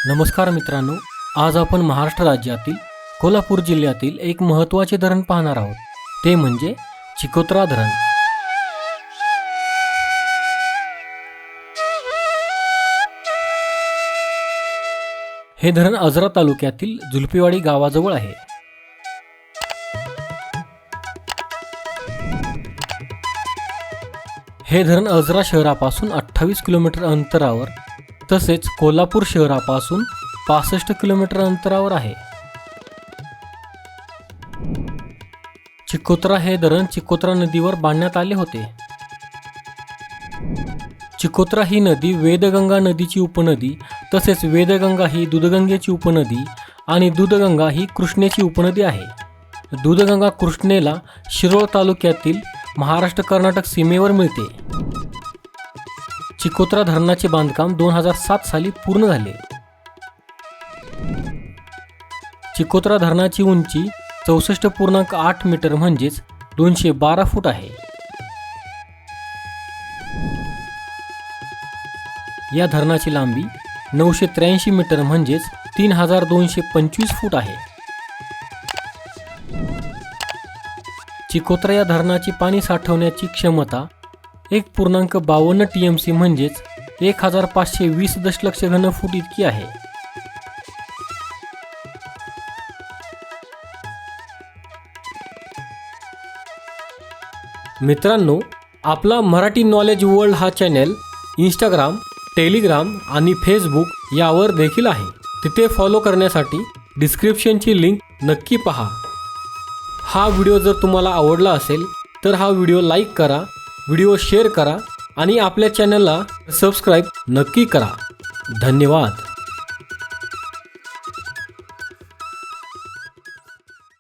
नमस्कार मित्रांनो, आज आपण महाराष्ट्र राज्यातील कोल्हापूर जिल्ह्यातील एक महत्त्वाचे धरण पाहणार आहोत। ते म्हणजे चिकोत्रा धरण। हे धरण अजरा तालुक्यातील जुलपीवाडी गावाजवळ आहे। हे धरण अजरा शहरापासून 28 किलोमीटर अंतरावर तसेच कोल्हापूर शहरापासून 65 किलोमीटर अंतरावर आहे। चिकोत्रा हे धरण चिकोत्रा नदीवर बांधण्यात आले होते। चिकोत्रा ही नदी वेदगंगा नदीची उपनदी तसेच वेदगंगा ही दूधगंगेची उपनदी आणि दूधगंगा ही कृष्णेची उपनदी आहे। दूधगंगा कृष्णेला शिरोळ तालुक्यातील महाराष्ट्र कर्नाटक सीमेवर मिळते। चिकोत्रा धरणाचे बांधकाम 2007 साली पूर्ण झाले। चिकोत्रा धरणाची उंची 64.8 मीटर म्हणजेच 212 फूट आहे। या धरणाची लांबी 983 मीटर म्हणजेच 3225 फूट आहे। चिकोत्रा या धरणाची पाणी साठवण्याची क्षमता 1.52 TMC म्हणजेच 1520 दशलक्ष घनफूट इतकी आहे। मित्रांनो, आपला मराठी नॉलेज वर्ल्ड हा चॅनल इंस्टाग्राम, टेलिग्राम आणि फेसबुक यावर देखील आहे। तिथे फॉलो करण्यासाठी डिस्क्रिप्शनची लिंक नक्की पहा। हा व्हिडिओ जर तुम्हाला आवडला असेल तर हा व्हिडिओ लाईक करा, व्हिडिओ शेअर करा आणि आपल्या चॅनलला सबस्क्राईब नक्की करा। धन्यवाद।